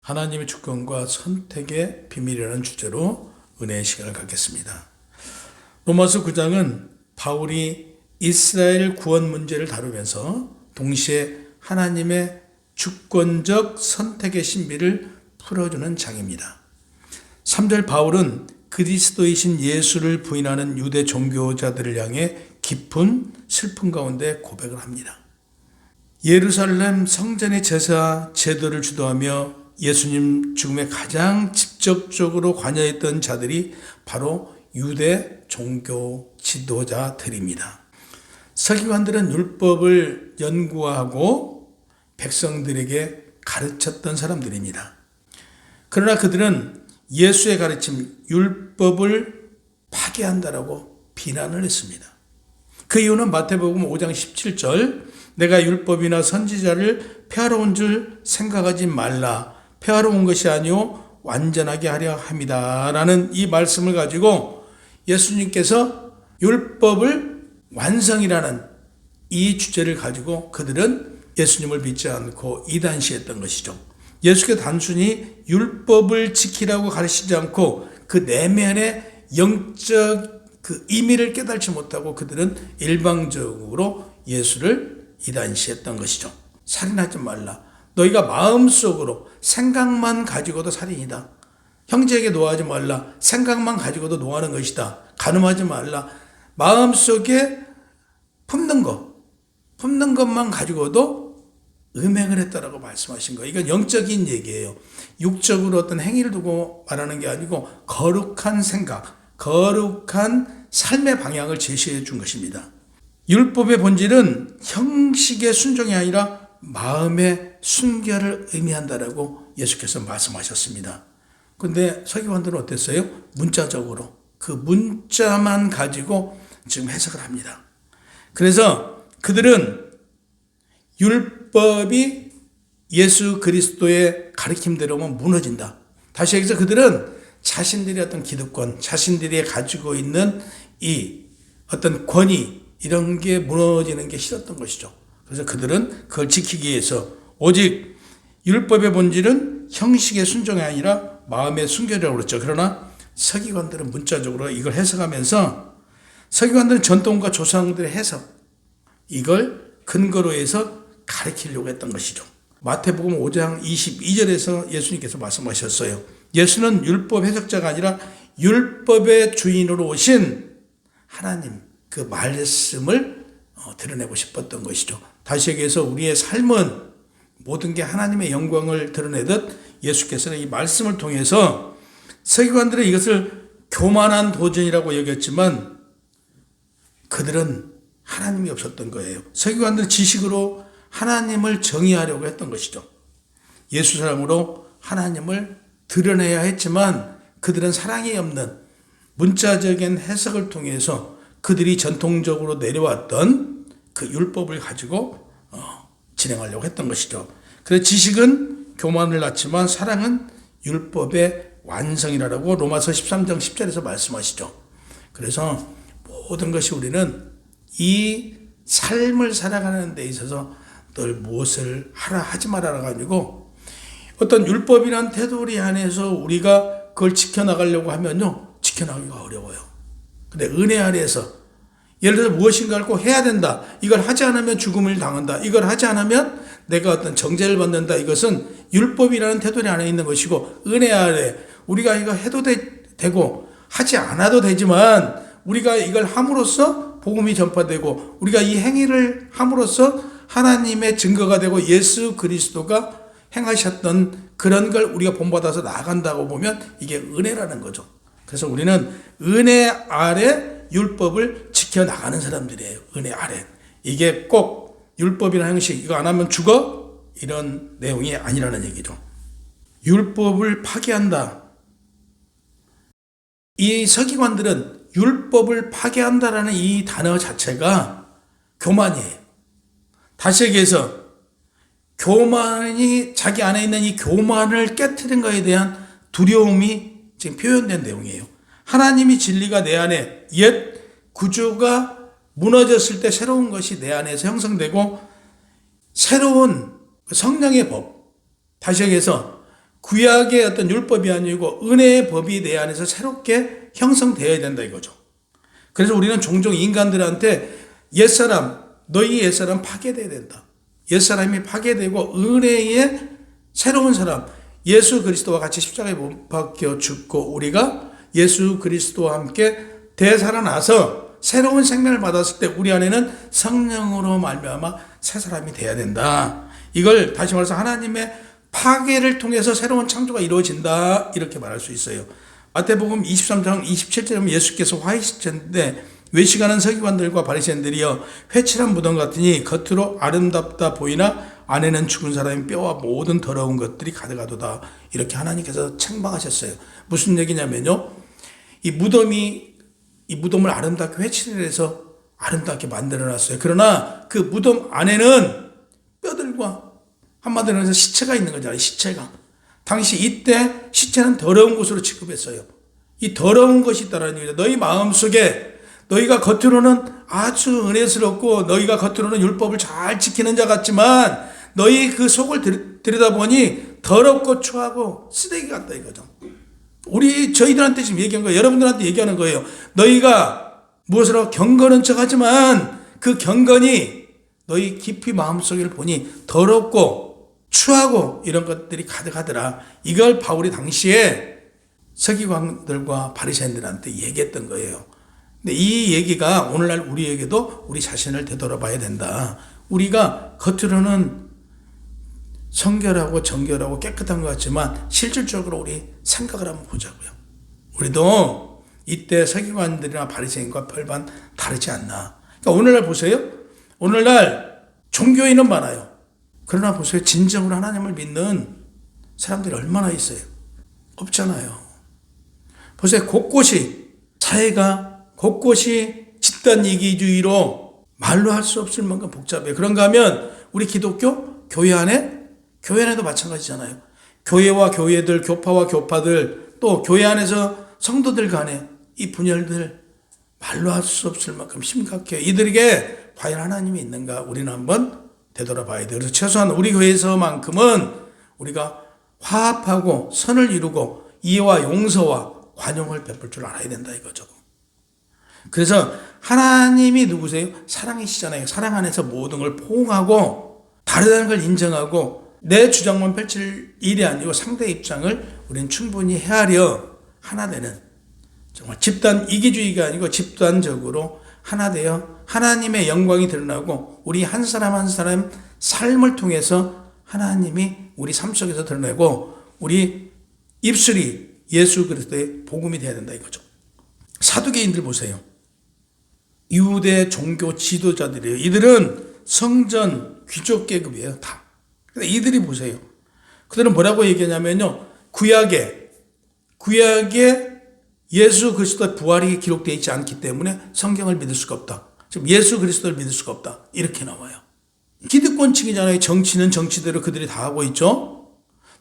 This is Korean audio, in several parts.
하나님의 주권과 선택의 비밀이라는 주제로 은혜의 시간을 갖겠습니다. 로마서 9장은 바울이 이스라엘 구원 문제를 다루면서 동시에 하나님의 주권적 선택의 신비를 풀어주는 장입니다. 3절 바울은 그리스도이신 예수를 부인하는 유대 종교자들을 향해 깊은 슬픔 가운데 고백을 합니다. 예루살렘 성전의 제사 제도를 주도하며 예수님 죽음에 가장 직접적으로 관여했던 자들이 바로 유대 종교 지도자들입니다. 서기관들은 율법을 연구하고 백성들에게 가르쳤던 사람들입니다. 그러나 그들은 예수의 가르침, 율법을 파괴한다라고 비난을 했습니다. 그 이유는 마태복음 5장 17절 내가 율법이나 선지자를 폐하러 온 줄 생각하지 말라. 폐하러 온 것이 아니요 완전하게 하려 함이다 라는 이 말씀을 가지고 예수님께서 율법을 완성이라는 이 주제를 가지고 그들은 예수님을 믿지 않고 이단시했던 것이죠. 예수께서 단순히 율법을 지키라고 가르치지 않고 그 내면의 영적 그 의미를 깨달지 못하고 그들은 일방적으로 예수를 이단시했던 것이죠. 살인하지 말라. 너희가 마음속으로 생각만 가지고도 살인이다. 형제에게 노하지 말라. 생각만 가지고도 노하는 것이다. 간음하지 말라. 마음속에 품는 것만 가지고도 음행을 했다라고 말씀하신 거예요. 이건 영적인 얘기예요. 육적으로 어떤 행위를 두고 말하는 게 아니고 거룩한 생각, 거룩한 삶의 방향을 제시해 준 것입니다. 율법의 본질은 형식의 순종이 아니라 마음의 순결을 의미한다라고 예수께서 말씀하셨습니다. 그런데 서기관들은 어땠어요? 문자적으로 그 문자만 가지고 지금 해석을 합니다. 그래서 그들은 율법이 예수 그리스도의 가르침대로만 무너진다. 다시 여기서 그들은 자신들의 어떤 기득권, 자신들이 가지고 있는 이 어떤 권위 이런 게 무너지는 게 싫었던 것이죠. 그래서 그들은 그걸 지키기 위해서 오직 율법의 본질은 형식의 순종이 아니라 마음의 순결이라고 그랬죠. 그러나 서기관들은 문자적으로 이걸 해석하면서 서기관들은 전통과 조상들의 해석 이걸 근거로 해서 가르치려고 했던 것이죠. 마태복음 5장 22절에서 예수님께서 말씀하셨어요. 예수는 율법 해석자가 아니라 율법의 주인으로 오신 하나님 그 말씀을 드러내고 싶었던 것이죠. 다시 얘기해서 우리의 삶은 모든 게 하나님의 영광을 드러내듯 예수께서는 이 말씀을 통해서 서기관들은 이것을 교만한 도전이라고 여겼지만 그들은 하나님이 없었던 거예요. 서기관들은 지식으로 하나님을 정의하려고 했던 것이죠. 예수 사랑으로 하나님을 드러내야 했지만 그들은 사랑이 없는 문자적인 해석을 통해서 그들이 전통적으로 내려왔던 그 율법을 가지고 진행하려고 했던 것이죠. 그래서 지식은 교만을 낳지만 사랑은 율법의 완성이라고 로마서 13장 10절에서 말씀하시죠. 그래서 모든 것이 우리는 이 삶을 살아가는 데 있어서 늘 무엇을 하라 하지 말아라 가지고 어떤 율법이란 테두리 안에서 우리가 그걸 지켜나가려고 하면요 지켜나가기가 어려워요. 근데 은혜 아래에서 예를 들어 무엇인가를 꼭 해야 된다. 이걸 하지 않으면 죽음을 당한다. 이걸 하지 않으면 내가 어떤 정죄를 받는다. 이것은 율법이라는 테두리 안에 있는 것이고 은혜 아래 우리가 이거 해도 되고 하지 않아도 되지만 우리가 이걸 함으로써 복음이 전파되고 우리가 이 행위를 함으로써 하나님의 증거가 되고 예수 그리스도가 행하셨던 그런 걸 우리가 본받아서 나아간다고 보면 이게 은혜라는 거죠. 그래서 우리는 은혜 아래 율법을 지켜나가는 사람들이에요. 은혜 아래. 이게 꼭 율법이나 형식 이거 안 하면 죽어? 이런 내용이 아니라는 얘기죠. 율법을 파괴한다. 이 서기관들은 율법을 파괴한다라는 이 단어 자체가 교만이에요. 다시 얘기해서 교만이 자기 안에 있는 이 교만을 깨트린 것에 대한 두려움이 지금 표현된 내용이에요. 하나님이 진리가 내 안에 옛 구조가 무너졌을 때 새로운 것이 내 안에서 형성되고 새로운 성령의 법, 다시 얘기해서 구약의 어떤 율법이 아니고 은혜의 법이 내 안에서 새롭게 형성되어야 된다 이거죠. 그래서 우리는 종종 인간들한테 옛사람, 너희 옛사람 파괴돼야 된다. 옛사람이 파괴되고 은혜의 새로운 사람, 예수 그리스도와 같이 십자가에 못 박혀 죽고 우리가 예수 그리스도와 함께 되살아나서 새로운 생명을 받았을 때 우리 안에는 성령으로 말미암아 새 사람이 돼야 된다. 이걸 다시 말해서 하나님의 파괴를 통해서 새로운 창조가 이루어진다 이렇게 말할 수 있어요. 마태복음 23장 27절에 보면 예수께서 화이시쳤는데 외식하는 서기관들과 바리새인들이여 회칠한 무덤 같으니 겉으로 아름답다 보이나 안에는 죽은 사람의 뼈와 모든 더러운 것들이 가득하도다. 이렇게 하나님께서 책망하셨어요. 무슨 얘기냐면요, 이 무덤을 아름답게 회칠을 해서 아름답게 만들어놨어요. 그러나 그 무덤 안에는 뼈들과 한마디로 해서 시체가 있는 거잖아요. 시체가. 당시 이때 시체는 더러운 것으로 취급했어요. 이 더러운 것이 있다는 얘기죠. 너희 마음속에 너희가 겉으로는 아주 은혜스럽고 너희가 겉으로는 율법을 잘 지키는 자 같지만 너희 그 속을 들여다보니 더럽고 추하고 쓰레기 같다 이거죠. 저희들한테 지금 얘기한 거예요. 여러분들한테 얘기하는 거예요. 너희가 무엇을 하고 경건한 척 하지만 그 경건이 너희 깊이 마음속을 보니 더럽고 추하고 이런 것들이 가득하더라. 이걸 바울이 당시에 서기관들과 바리새인들한테 얘기했던 거예요. 근데 이 얘기가 오늘날 우리에게도 우리 자신을 되돌아봐야 된다. 우리가 겉으로는 성결하고 정결하고 깨끗한 것 같지만 실질적으로 우리 생각을 한번 보자고요. 우리도 이때 서기관들이나 바리새인과 별반 다르지 않나. 그러니까 오늘날 보세요. 오늘날 종교인은 많아요. 그러나 보세요. 진정으로 하나님을 믿는 사람들이 얼마나 있어요? 없잖아요. 보세요. 사회가 곳곳이 집단 이기주의로 말로 할 수 없을 만큼 복잡해요. 그런가 하면 우리 기독교 교회 안에도 마찬가지잖아요. 교회와 교회들, 교파와 교파들, 또 교회 안에서 성도들 간에 이 분열들 말로 할 수 없을 만큼 심각해요. 이들에게 과연 하나님이 있는가 우리는 한번 되돌아봐야 돼요. 그래서 최소한 우리 교회에서만큼은 우리가 화합하고 선을 이루고 이해와 용서와 관용을 베풀 줄 알아야 된다 이거죠. 그래서 하나님이 누구세요? 사랑이시잖아요. 사랑 안에서 모든 걸 포옹하고 다르다는 걸 인정하고 내 주장만 펼칠 일이 아니고 상대의 입장을 우리는 충분히 헤아려 하나 되는, 정말 집단 이기주의가 아니고 집단적으로 하나 되어 하나님의 영광이 드러나고 우리 한 사람 한 사람 삶을 통해서 하나님이 우리 삶 속에서 드러내고 우리 입술이 예수 그리스도의 복음이 되어야 된다 이거죠. 사두개인들 보세요. 유대 종교 지도자들이에요. 이들은 성전 귀족 계급이에요. 다. 근데 이들이 보세요. 그들은 뭐라고 얘기하냐면요, 구약에 예수 그리스도의 부활이 기록되어 있지 않기 때문에 성경을 믿을 수가 없다. 지금 예수 그리스도를 믿을 수가 없다. 이렇게 나와요. 기득권층이잖아요. 정치는 정치대로 그들이 다 하고 있죠.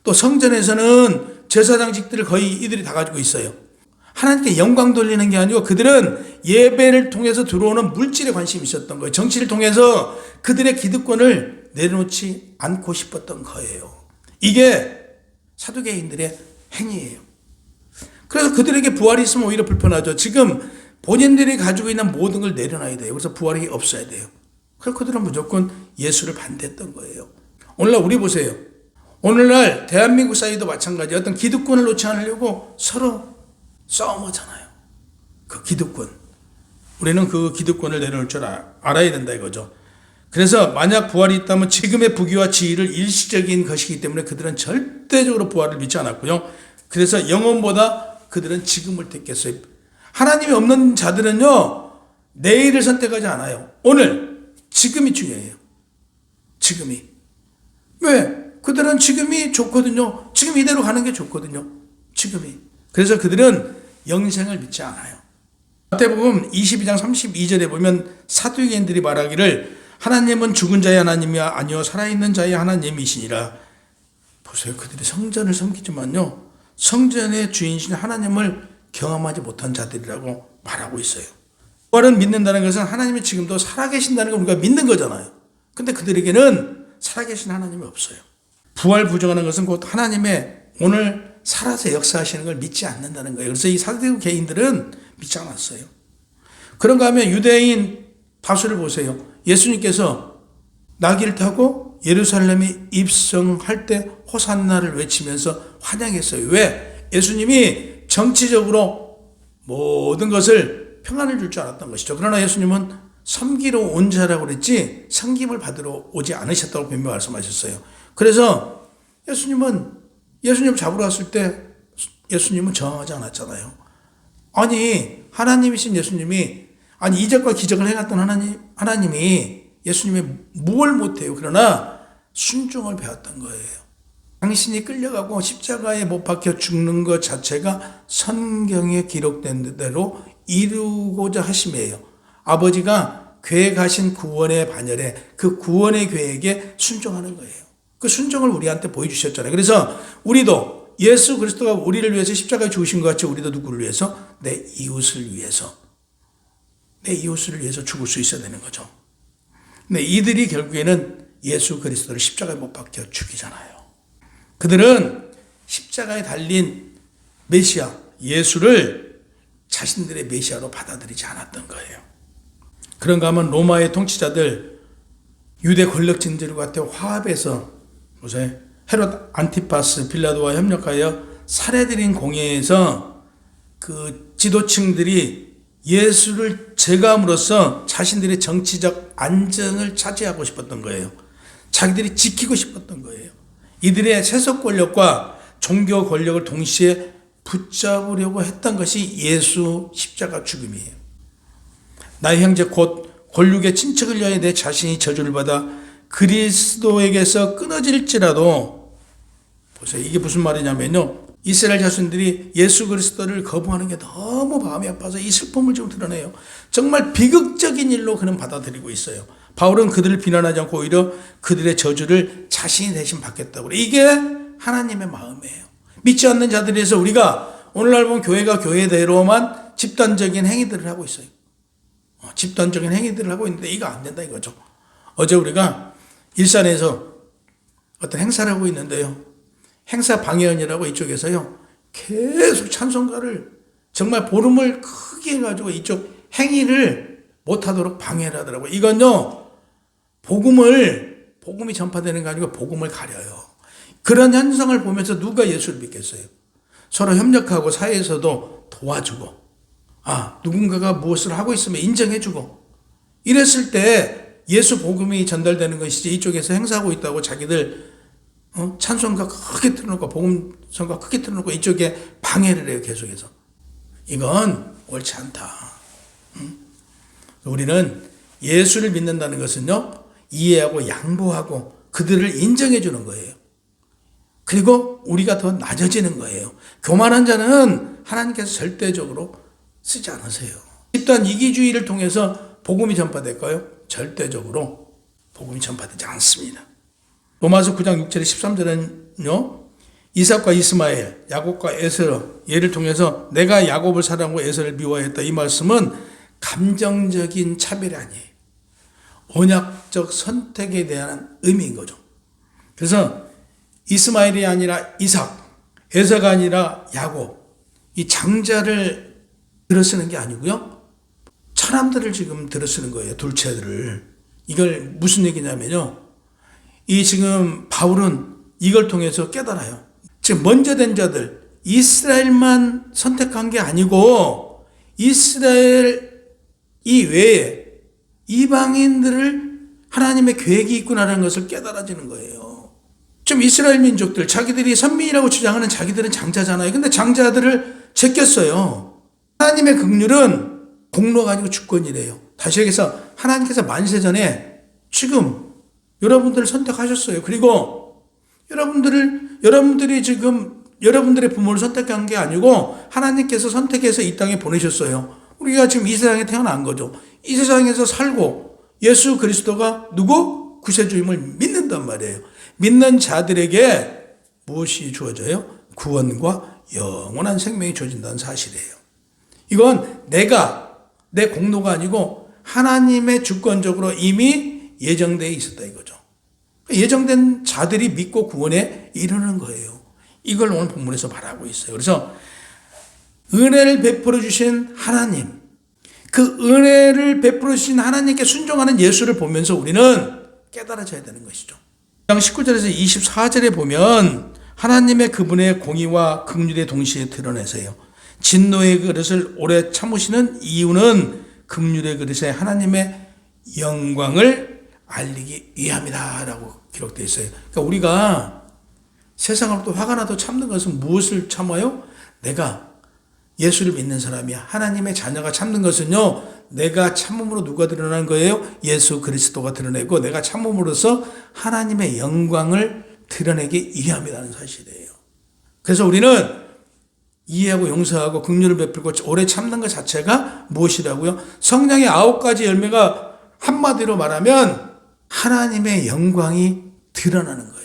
또 성전에서는 제사장직들을 거의 이들이 다 가지고 있어요. 하나님께 영광 돌리는 게 아니고 그들은 예배를 통해서 들어오는 물질에 관심이 있었던 거예요. 정치를 통해서 그들의 기득권을 내려놓지 않고 싶었던 거예요. 이게 사두개인들의 행위예요. 그래서 그들에게 부활이 있으면 오히려 불편하죠. 지금 본인들이 가지고 있는 모든 걸 내려놔야 돼요. 그래서 부활이 없어야 돼요. 그래서 그들은 무조건 예수를 반대했던 거예요. 오늘날 우리 보세요. 오늘날 대한민국 사회도 마찬가지. 어떤 기득권을 놓지 않으려고 서로 싸움하잖아요. 그 기득권. 우리는 그 기득권을 내려놓을 줄 알아야 된다 이거죠. 그래서 만약 부활이 있다면 지금의 부귀와 지위를 일시적인 것이기 때문에 그들은 절대적으로 부활을 믿지 않았고요. 그래서 영혼보다 그들은 지금을 택했어요. 하나님이 없는 자들은요, 내일을 선택하지 않아요. 오늘, 지금이 중요해요. 지금이. 왜? 그들은 지금이 좋거든요. 지금 이대로 가는 게 좋거든요. 지금이. 그래서 그들은 영생을 믿지 않아요. 마태복음 22장 32절에 보면 사두개인들이 말하기를 하나님은 죽은 자의 하나님이 아니요 살아있는 자의 하나님이시니라. 보세요. 그들이 성전을 섬기지만요, 성전의 주인이신 하나님을 경험하지 못한 자들이라고 말하고 있어요. 부활은 믿는다는 것은 하나님이 지금도 살아계신다는 걸 우리가 믿는 거잖아요. 근데 그들에게는 살아계신 하나님이 없어요. 부활 부정하는 것은 곧 하나님의 오늘 살아서 역사하시는 걸 믿지 않는다는 거예요. 그래서 이 사두개인들은 믿지 않았어요. 그런가 하면 유대인 바수를 보세요. 예수님께서 나귀를 타고 예루살렘에 입성할 때 호산나를 외치면서 환영했어요. 왜? 예수님이 정치적으로 모든 것을 평안을 줄 줄 알았던 것이죠. 그러나 예수님은 섬기러 온 자라고 그랬지 섬김을 받으러 오지 않으셨다고 분명히 말씀하셨어요. 그래서 예수님 잡으러 왔을 때 예수님은 저항하지 않았잖아요. 아니 하나님이신 예수님이 이적과 기적을 해놨던 하나님이 예수님이 뭘 못해요. 그러나 순종을 배웠던 거예요. 당신이 끌려가고 십자가에 못 박혀 죽는 것 자체가 성경에 기록된 대로 이루고자 하심이에요. 아버지가 계획하신 구원의 반열에 그 구원의 계획에 순종하는 거예요. 그 순종을 우리한테 보여주셨잖아요. 그래서 우리도 예수 그리스도가 우리를 위해서 십자가에 죽으신 것 같이 우리도 누구를 위해서? 내 이웃을 위해서 죽을 수 있어야 되는 거죠. 근데 이들이 결국에는 예수 그리스도를 십자가에 못 박혀 죽이잖아요. 그들은 십자가에 달린 메시아 예수를 자신들의 메시아로 받아들이지 않았던 거예요. 그런가 하면 로마의 통치자들 유대 권력진들과 같아 화합해서 보세요. 헤롯 안티파스 빌라도와 협력하여 살해드린 공회에서 그 지도층들이 예수를 제거함으로써 자신들의 정치적 안정을 차지하고 싶었던 거예요. 자기들이 지키고 싶었던 거예요. 이들의 세속 권력과 종교 권력을 동시에 붙잡으려고 했던 것이 예수 십자가 죽음이에요. 나의 형제 곧 권력의 친척을 위하여 내 자신이 저주를 받아 그리스도에게서 끊어질지라도 보세요. 이게 무슨 말이냐면요. 이스라엘 자손들이 예수 그리스도를 거부하는 게 너무 마음이 아파서 이 슬픔을 좀 드러내요. 정말 비극적인 일로 그는 받아들이고 있어요. 바울은 그들을 비난하지 않고 오히려 그들의 저주를 자신이 대신 받겠다고 그래요. 이게 하나님의 마음이에요. 믿지 않는 자들에서 우리가 오늘날 보면 교회가 교회대로만 집단적인 행위들을 하고 있어요. 집단적인 행위들을 하고 있는데 이거 안 된다 이거죠. 어제 우리가 일산에서 어떤 행사를 하고 있는데요. 행사 방해원이라고 이쪽에서요. 계속 찬송가를 정말 보름을 크게 해가지고 이쪽 행위를 못하도록 방해를 하더라고요. 이건요. 복음이 전파되는 게 아니고 복음을 가려요. 그런 현상을 보면서 누가 예수를 믿겠어요? 서로 협력하고 사회에서도 도와주고 누군가가 무엇을 하고 있으면 인정해주고 이랬을 때 예수 복음이 전달되는 것이지 이쪽에서 행사하고 있다고 자기들 찬송가 크게 틀어놓고 복음성가 크게 틀어놓고 이쪽에 방해를 해요. 계속해서. 이건 옳지 않다. 우리는 예수를 믿는다는 것은요. 이해하고 양보하고 그들을 인정해 주는 거예요. 그리고 우리가 더 낮아지는 거예요. 교만한 자는 하나님께서 절대적으로 쓰지 않으세요. 집단 이기주의를 통해서 복음이 전파될까요? 절대적으로 복음이 전파되지 않습니다. 로마서 9장 6절에 13절은요. 이삭과 이스마엘, 야곱과 에서 얘를 통해서 내가 야곱을 사랑하고 에서를 미워했다. 이 말씀은 감정적인 차별이 아니에요. 언약적 선택에 대한 의미인 거죠. 그래서 이스마엘이 아니라 이삭, 에서가 아니라 야곱, 이 장자를 들어쓰는 게 아니고요. 사람들을 지금 들어쓰는 거예요. 둘째들을. 이걸 무슨 얘기냐면요. 이 지금 바울은 이걸 통해서 깨달아요. 지금 먼저 된 자들, 이스라엘만 선택한 게 아니고 이스라엘 이외에 이방인들을 하나님의 계획이 있구나라는 것을 깨달아지는 거예요. 좀 이스라엘 민족들, 자기들이 선민이라고 주장하는 자기들은 장자잖아요. 근데 장자들을 제꼈어요. 하나님의 긍휼은 공로가 아니고 주권이래요. 다시 얘기해서 하나님께서 만세전에 지금 여러분들을 선택하셨어요. 그리고 여러분들이 지금 여러분들의 부모를 선택한 게 아니고 하나님께서 선택해서 이 땅에 보내셨어요. 우리가 지금 이 세상에 태어난 거죠. 이 세상에서 살고 예수 그리스도가 누구? 구세주임을 믿는단 말이에요. 믿는 자들에게 무엇이 주어져요? 구원과 영원한 생명이 주어진다는 사실이에요. 이건 내 공로가 아니고 하나님의 주권적으로 이미 예정되어 있었다 이거죠. 예정된 자들이 믿고 구원에 이르는 거예요. 이걸 오늘 본문에서 말하고 있어요. 그래서 은혜를 베풀어 주신 하나님, 그 은혜를 베풀어 주신 하나님께 순종하는 예수를 보면서 우리는 깨달아져야 되는 것이죠. 19절에서 24절에 보면 하나님의 그분의 공의와 긍휼의 동시에 드러내세요. 진노의 그릇을 오래 참으시는 이유는 긍휼의 그릇에 하나님의 영광을 알리기 위함이다 라고 기록되어 있어요. 그러니까 우리가 세상으로부터 화가 나도 참는 것은 무엇을 참아요? 내가 예수를 믿는 사람이야. 하나님의 자녀가 참는 것은요, 내가 참음으로 누가 드러나는 거예요? 예수 그리스도가 드러내고 내가 참음으로써 하나님의 영광을 드러내기 위함이라는 사실이에요. 그래서 우리는 이해하고 용서하고 긍휼을 베풀고 오래 참는 것 자체가 무엇이라고요? 성령의 9가지 열매가 한마디로 말하면 하나님의 영광이 드러나는 거예요.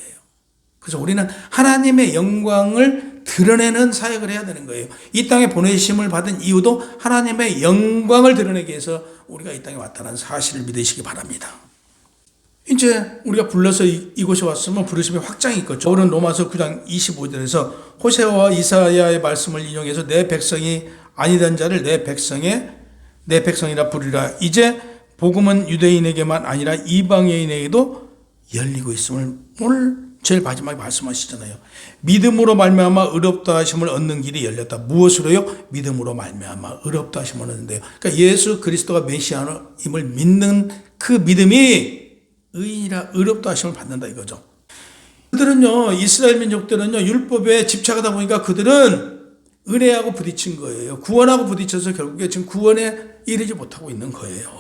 그래서 우리는 하나님의 영광을 드러내는 사역을 해야 되는 거예요. 이 땅에 보내심을 받은 이유도 하나님의 영광을 드러내기 위해서 우리가 이 땅에 왔다는 사실을 믿으시기 바랍니다. 이제 우리가 불러서 이곳에 왔으면 부르심의 확장이 있겠죠. 바울은 로마서 9장 25절에서 호세아와 이사야의 말씀을 인용해서 내 백성이 아니던 자를 내 백성이라 부르리라. 이제 복음은 유대인에게만 아니라 이방인에게도 열리고 있음을 오늘 제일 마지막에 말씀하시잖아요. 믿음으로 말미암아 의롭다 하심을 얻는 길이 열렸다. 무엇으로요? 믿음으로 말미암아 의롭다 하심을 얻는데요. 그러니까 예수 그리스도가 메시아임을 믿는 그 믿음이 의인이라 의롭다 하심을 받는다 이거죠. 그들은요, 이스라엘 민족들은요, 율법에 집착하다 보니까 그들은 은혜하고 부딪힌 거예요. 구원하고 부딪혀서 결국에 지금 구원에 이르지 못하고 있는 거예요.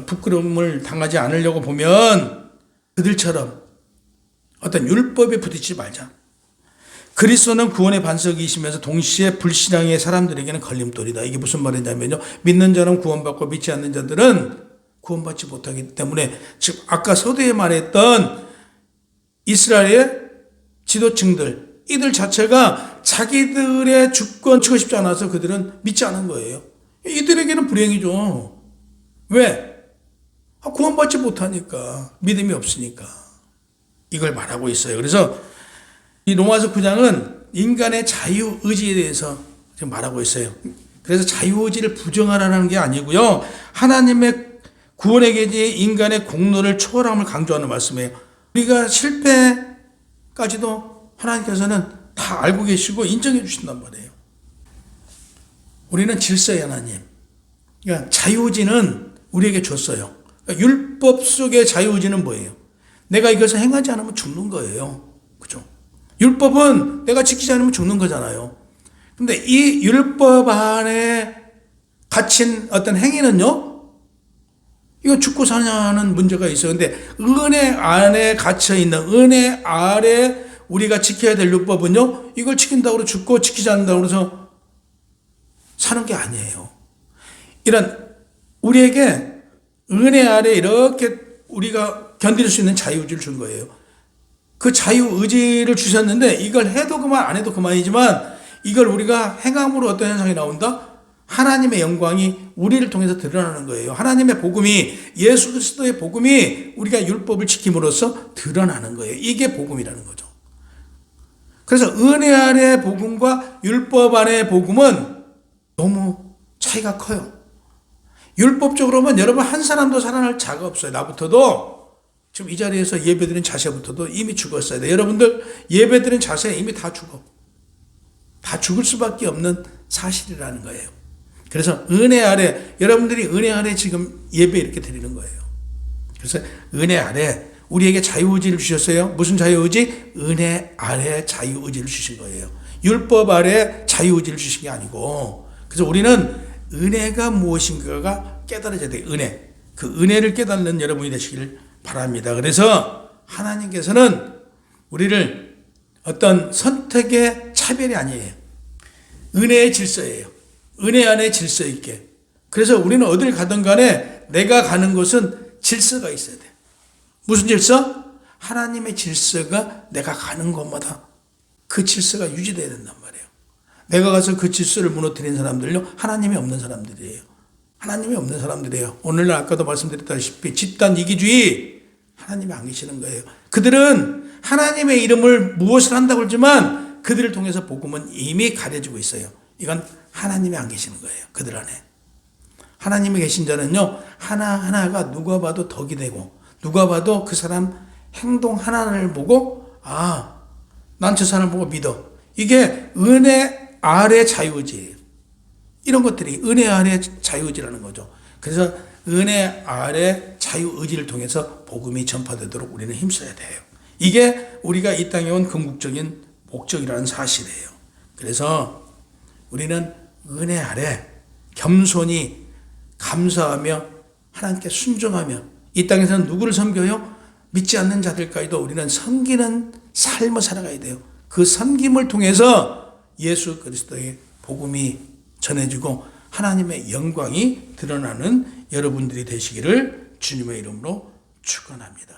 부끄러움을 당하지 않으려고 보면 그들처럼 어떤 율법에 부딪히지 말자. 그리스도는 구원의 반석이시면서 동시에 불신앙의 사람들에게는 걸림돌이다. 이게 무슨 말이냐면요, 믿는 자는 구원받고 믿지 않는 자들은 구원받지 못하기 때문에, 즉 아까 서두에 말했던 이스라엘의 지도층들, 이들 자체가 자기들의 주권 치고 싶지 않아서 그들은 믿지 않은 거예요. 이들에게는 불행이죠. 왜? 구원받지 못하니까, 믿음이 없으니까. 이걸 말하고 있어요. 그래서 이 로마서 9장은 인간의 자유의지에 대해서 지금 말하고 있어요. 그래서 자유의지를 부정하라는 게 아니고요, 하나님의 구원의 계기에 인간의 공로를 초월함을 강조하는 말씀이에요. 우리가 실패까지도 하나님께서는 다 알고 계시고 인정해 주신단 말이에요. 우리는 질서의 하나님. 그러니까 자유의지는 우리에게 줬어요. 그러니까 율법 속의 자유의지는 뭐예요? 내가 이것을 행하지 않으면 죽는 거예요. 그죠? 율법은 내가 지키지 않으면 죽는 거잖아요. 근데 이 율법 안에 갇힌 어떤 행위는요, 이거 죽고 사냐는 문제가 있어요. 근데 은혜 안에 갇혀있는, 은혜 아래 우리가 지켜야 될 율법은요, 이걸 지킨다고 죽고 지키지 않는다고 해서 사는 게 아니에요. 이런 우리에게 은혜 아래 이렇게 우리가 견딜 수 있는 자유의지를 준 거예요. 그 자유의지를 주셨는데 이걸 해도 그만 안 해도 그만이지만 이걸 우리가 행함으로 어떤 현상이 나온다? 하나님의 영광이 우리를 통해서 드러나는 거예요. 하나님의 복음이, 예수 그리스도의 복음이 우리가 율법을 지킴으로써 드러나는 거예요. 이게 복음이라는 거죠. 그래서 은혜 안의 복음과 율법 안의 복음은 너무 차이가 커요. 율법적으로만 여러분 한 사람도 살아날 자가 없어요. 나부터도 지금 이 자리에서 예배드린 자세부터도 이미 죽었어야 돼. 여러분들 예배드린 자세 이미 다 죽어. 다 죽을 수밖에 없는 사실이라는 거예요. 그래서 은혜 아래, 여러분들이 은혜 아래 지금 예배 이렇게 드리는 거예요. 그래서 은혜 아래 우리에게 자유의지를 주셨어요. 무슨 자유의지? 은혜 아래 자유의지를 주신 거예요. 율법 아래 자유의지를 주신 게 아니고. 그래서 우리는 은혜가 무엇인가가 깨달아져야 돼요. 은혜. 그 은혜를 깨닫는 여러분이 되시길 바랍니다. 그래서 하나님께서는 우리를 어떤 선택의 차별이 아니에요. 은혜의 질서예요. 은혜 안에 질서 있게. 그래서 우리는 어딜 가든 간에 내가 가는 곳은 질서가 있어야 돼. 무슨 질서? 하나님의 질서가 내가 가는 곳마다 그 질서가 유지돼야 된단 말이에요. 내가 가서 그 질서를 무너뜨린 사람들요, 하나님이 없는 사람들이에요. 하나님이 없는 사람들이에요. 오늘날 아까도 말씀드렸다시피 집단 이기주의, 하나님이 안 계시는 거예요. 그들은 하나님의 이름을 무엇을 한다고 그러지만 그들을 통해서 복음은 이미 가려지고 있어요. 이건 하나님이 안 계시는 거예요. 그들 안에. 하나님이 계신 자는요, 하나하나가 누가 봐도 덕이 되고, 누가 봐도 그 사람 행동 하나를 보고, 아, 난 저 사람을 보고 믿어. 이게 은혜 아래 자유의지예요. 이런 것들이 은혜 아래 자유의지라는 거죠. 그래서 은혜 아래 자유의지를 통해서 복음이 전파되도록 우리는 힘써야 돼요. 이게 우리가 이 땅에 온 궁극적인 목적이라는 사실이에요. 그래서 우리는 은혜 아래 겸손히 감사하며 하나님께 순종하며 이 땅에서는 누구를 섬겨요? 믿지 않는 자들까지도 우리는 섬기는 삶을 살아가야 돼요. 그 섬김을 통해서 예수 그리스도의 복음이 전해지고 하나님의 영광이 드러나는 여러분들이 되시기를 주님의 이름으로 축원합니다.